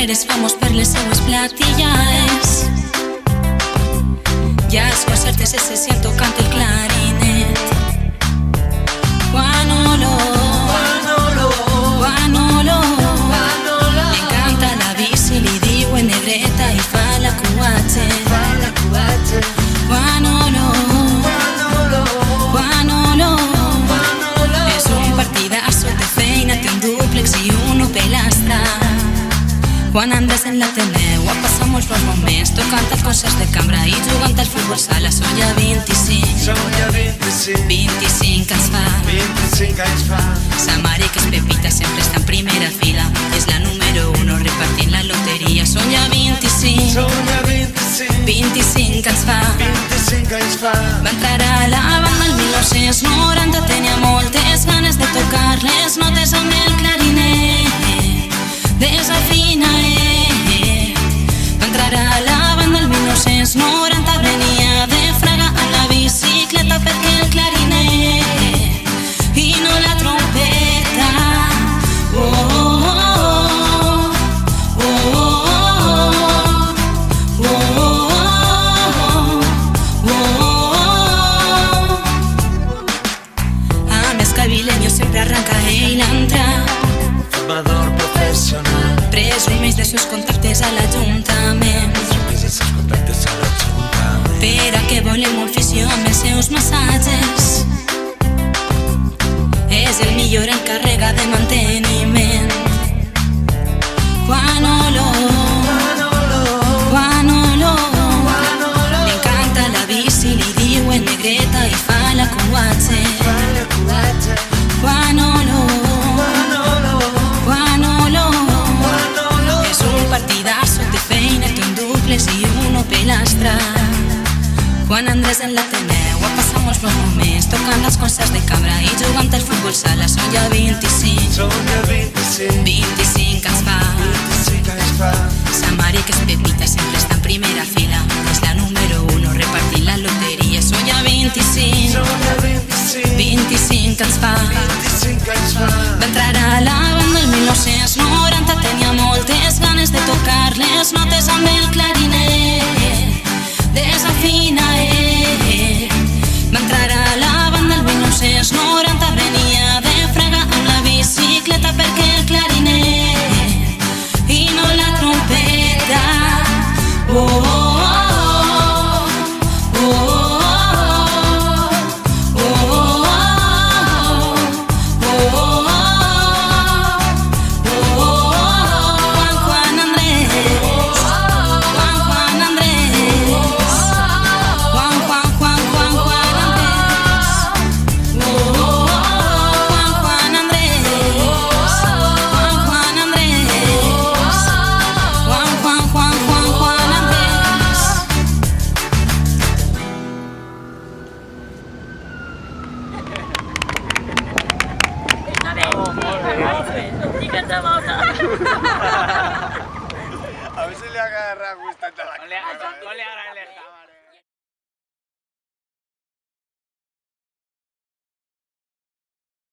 carreres famós per les seues platillades. I als concertes se sent tocant el clarinet. Juanolo, li encanta la bici, li diuen negreta i fa la cuatge. Juanolo, és un partidazo, té feina, té un dúplex i un Opel Astra. Juan Andrés en l'Ateneu ha passat molts bons moments tocant als concerts de cambra i jugant al futbol sala. Són ja 25 anys fa. Sa mare, que és Pepita, sempre està en primera fila. És la número 1 repartint la loteria. Són ja 25 anys fa. Va entrar a la banda el 1990, tenia moltes ganes de tocar les notes amb el clarinet. Desafina, va entrar a la banda el 1990, venia de Fraga amb la bicicleta perquè el clarinet i no la trompeta. Amb escavileño sempre arranca ell a entrar. Formador professional, presumeix de sus contactes a l'Ajuntament. Per a què volem un fisio amb els seus massatges. És el millor encarregat de manteniment. Juanolo, li encanta la bici, li diuen negreta i fa la cuatge. Juanolo, és un partidazo, té feina, té un dúplex i un Opel Astra. Juan Andrés en l'Ateneu ha passat molts bons moments tocant als concerts de cambra i jugant al futbol sala. Són ja 25 anys fa. Sa mare, que és Pepita, sempre està en primera fila. És la número 1 repartint la loteria. Són ja 25 anys fa. Va entrar a la banda el 1990, tenia moltes ganes de tocar les notes amb el clarinet. Desafina, va entrar a la banda el 1990, venia de Fraga amb la bicicleta perquè el clarinet i no la trompeta. A ver si le agarra gusto a la cara. No le agarra.